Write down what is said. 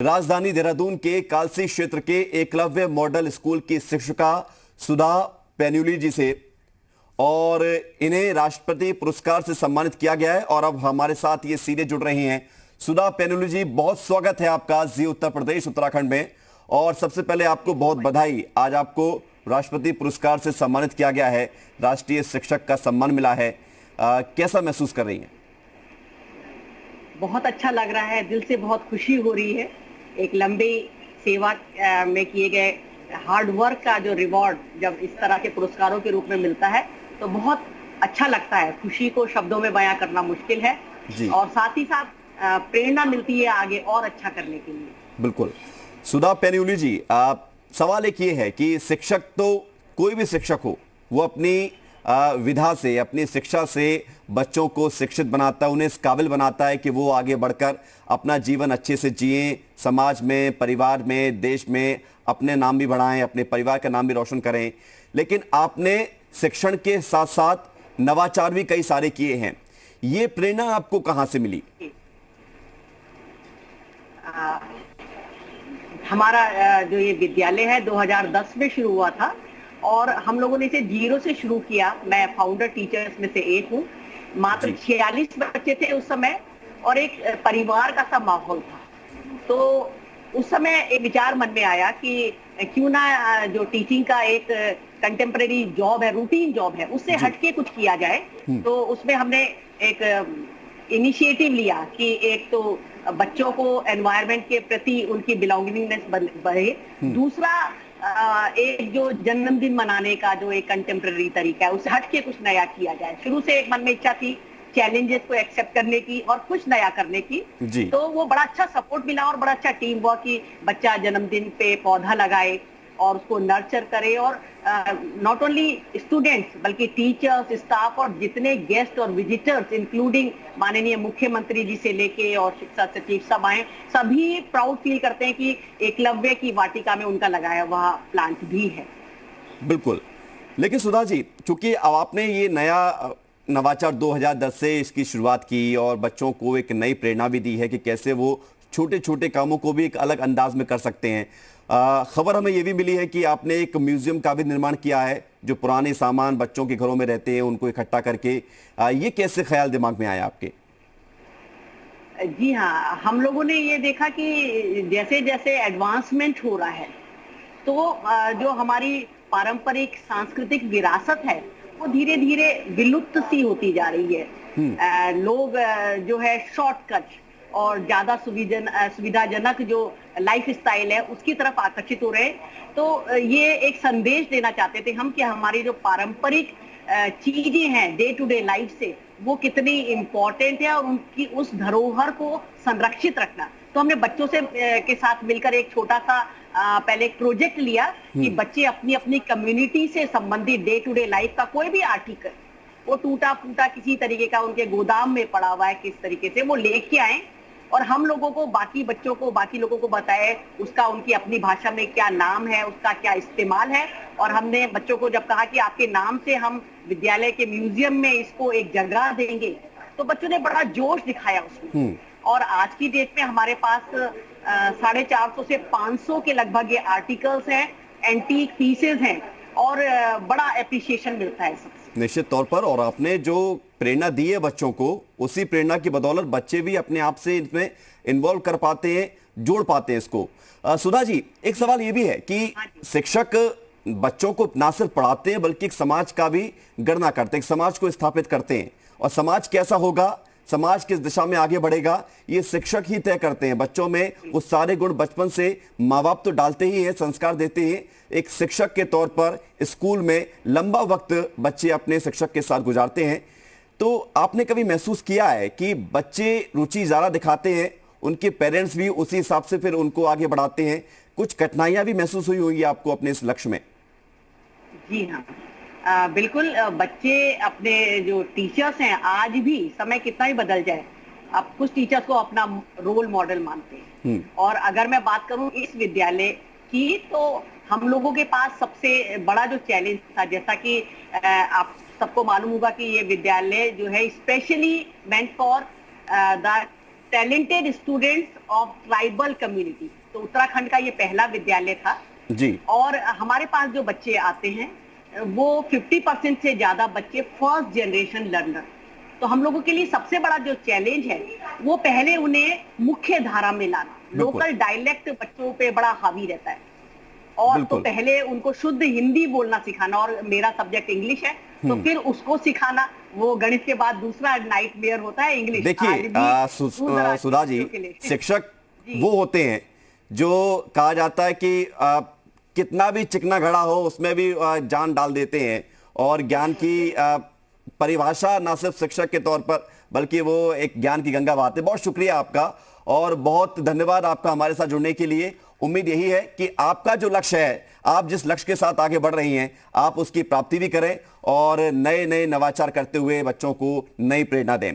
राजधानी देहरादून के कालसी क्षेत्र के एकलव्य मॉडल स्कूल की शिक्षिका सुधा पैन्यूली जी से और इन्हें राष्ट्रपति पुरस्कार से सम्मानित किया गया है और अब हमारे साथ ये सीधे जुड़ रही हैं। सुधा पैन्यूली जी, बहुत स्वागत है आपका जी उत्तर प्रदेश उत्तराखंड में। और सबसे पहले आपको बहुत बधाई, आज आपको राष्ट्रपति पुरस्कार से सम्मानित किया गया है, राष्ट्रीय शिक्षक का सम्मान मिला है। कैसा महसूस कर रही हैं? बहुत अच्छा लग रहा है, दिल से बहुत खुशी हो रही है। एक लंबी सेवा में किए गए हार्ड वर्क का जो रिवॉर्ड जब इस तरह के पुरस्कारों के रूप में मिलता है तो बहुत अच्छा लगता है। खुशी को शब्दों में बयां करना मुश्किल है और साथ ही साथ प्रेरणा मिलती है आगे और अच्छा करने के लिए। बिल्कुल। सुधा पैन्यूली जी, सवाल एक ये है कि शिक्षक तो कोई भी शिक्षक हो, वो अपनी विधा से, अपनी शिक्षा से बच्चों को शिक्षित बनाता है, उन्हें इस काबिल बनाता है कि वो आगे बढ़कर अपना जीवन अच्छे से जिएं, समाज में, परिवार में, देश में अपने नाम भी बढ़ाएं, अपने परिवार का नाम भी रोशन करें। लेकिन आपने शिक्षण के साथ साथ नवाचार भी कई सारे किए हैं। ये प्रेरणा आपको कहां से मिली? हमारा जो ये विद्यालय है 2010 में शुरू हुआ था और हम लोगों ने इसे 0 से शुरू किया। मैं फाउंडर टीचर्स में से एक हूँ। मात्र 46 बच्चे थे उस समय और एक परिवार का सा माहौल था। तो उस समय एक विचार मन में आया कि क्यों ना जो टीचिंग का एक कंटेम्परेरी जॉब है, रूटीन जॉब है, उससे हटके कुछ किया जाए। तो उसमें हमने एक इनिशिएटिव लिया कि एक तो बच्चों को एनवायरनमेंट के प्रति उनकी बिलोंगिंगनेस बढ़े, दूसरा एक जो जन्मदिन मनाने का जो एक कंटेम्परेरी तरीका है उससे हटके कुछ नया किया जाए। शुरू से एक मन में इच्छा थी चैलेंजेस को एक्सेप्ट करने की और कुछ नया करने की। तो वो बड़ा अच्छा सपोर्ट मिला और बड़ा अच्छा टीम वर्क की। बच्चा जन्मदिन पे पौधा लगाए और उसको नर्चर करे और नॉट ओनली स्टूडेंट्स बल्कि टीचर्स, स्टाफ और जितने गेस्ट और विजिटर्स इंक्लूडिंग माननीय मुख्यमंत्री जी से लेके और शिक्षा सचिव सब आए, सभी प्राउड फील करते हैं कि एकलव्य की वाटिका में उनका लगाया हुआ प्लांट भी है। बिल्कुल। लेकिन सुधा जी, चूंकि अब आपने ये नया नवाचार 2010 से इसकी शुरुआत की और बच्चों को एक नई प्रेरणा भी दी है कि कैसे वो छोटे छोटे कामों को भी एक अलग अंदाज में कर सकते हैं। खबर हमें यह भी मिली है कि आपने एक म्यूजियम का भी निर्माण किया है, जो पुराने सामान बच्चों के घरों में रहते हैं उनको इकट्ठा करके। ये कैसे ख्याल दिमाग में आया आपके? जी हाँ, हम लोगों ने ये देखा कि जैसे जैसे एडवांसमेंट हो रहा है तो जो हमारी पारंपरिक सांस्कृतिक विरासत है वो धीरे धीरे विलुप्त सी होती जा रही है। लोग जो है शॉर्टकट और ज्यादा सुविधाजनक जो लाइफ स्टाइल है उसकी तरफ आकर्षित हो रहे हैं। तो ये एक संदेश देना चाहते थे हम कि हमारी जो पारंपरिक चीजें हैं डे टू डे लाइफ से वो कितनी इम्पोर्टेंट है और उनकी उस धरोहर को संरक्षित रखना। तो हमने बच्चों से के साथ मिलकर एक छोटा सा पहले एक प्रोजेक्ट लिया कि बच्चे अपनी अपनी कम्युनिटी से संबंधित डे टू डे लाइफ का कोई भी आर्टिकल, वो टूटा फूटा किसी तरीके का उनके गोदाम में पड़ा हुआ है, किस तरीके से वो लेके आए और हम लोगों को, बाकी बच्चों को, बाकी लोगों को बताए उसका उनकी अपनी भाषा में क्या नाम है, उसका क्या इस्तेमाल है। और हमने बच्चों को जब कहा कि आपके नाम से हम विद्यालय के म्यूजियम में इसको एक जगह देंगे तो बच्चों ने बड़ा जोश दिखाया उसमें। और आज की डेट में हमारे पास 450 से 500 के लगभग ये आर्टिकल्स हैं, एंटीक पीसेज हैं और बड़ा एप्रिसिएशन मिलता है सबसे। निश्चित तौर पर। और आपने जो प्रेरणा दी है बच्चों को, उसी प्रेरणा की बदौलत बच्चे भी अपने आप से इसमें इन्वॉल्व कर पाते हैं, जोड़ पाते हैं इसको। सुधा जी, एक सवाल ये भी है कि शिक्षक बच्चों को ना सिर्फ पढ़ाते हैं बल्कि एक समाज का भी गणना करते हैं, समाज को स्थापित करते हैं। और समाज कैसा होगा, समाज किस दिशा में आगे बढ़ेगा, ये शिक्षक ही तय करते हैं। बच्चों में वो सारे गुण बचपन से माँ बाप तो डालते ही हैं, संस्कार देते हैं। एक शिक्षक के तौर पर स्कूल में लंबा वक्त बच्चे अपने शिक्षक के साथ गुजारते हैं। तो आपने कभी महसूस किया है कि बच्चे रुचि ज़्यादा दिखाते हैं, उनके पेरेंट्स भी उसी हिसाब से फिर उनको आगे बढ़ाते हैं? कुछ कठिनाइयाँ भी महसूस हुई होंगी आपको अपने इस लक्ष्य में? जी हाँ, बिल्कुल। बच्चे अपने जो टीचर्स हैं, आज भी समय कितना ही बदल जाए, अब कुछ टीचर्स को अपना रोल मॉडल मानते हैं। और अगर मैं बात करूं इस विद्यालय की तो हम लोगों के पास सबसे बड़ा जो चैलेंज था, जैसा कि आप सबको मालूम होगा कि ये विद्यालय जो है specially meant for the talented students of tribal community. तो उत्तराखंड का ये पहला विद्यालय था जी। और हमारे पास जो बच्चे आते हैं वो 50% से ज्यादा बच्चे फर्स्ट जनरेशन लर्नर। तो हम लोगों के लिए सबसे बड़ा जो चैलेंज है वो पहले उन्हें मुख्य धारा में लाना। लोकल डायलेक्ट बच्चों पे बड़ा हावी रहता है और तो पहले उनको शुद्ध हिंदी बोलना सिखाना, और मेरा सब्जेक्ट इंग्लिश है तो फिर उसको सिखाना। वो गणित के बाद दूसरा नाइटमेयर होता है इंग्लिश। देखिए सुधा जी, शिक्षक वो होते हैं जो कहा जाता है कि कितना भी चिकना घड़ा हो उसमें भी जान डाल देते हैं, और ज्ञान की परिभाषा ना सिर्फ शिक्षक के तौर पर बल्कि वो एक ज्ञान की गंगा बहाते। बहुत शुक्रिया आपका और बहुत धन्यवाद आपका हमारे साथ जुड़ने के लिए। उम्मीद यही है कि आपका जो लक्ष्य है, आप जिस लक्ष्य के साथ आगे बढ़ रही हैं, आप उसकी प्राप्ति भी करें और नए नए नवाचार करते हुए बच्चों को नई प्रेरणा दें।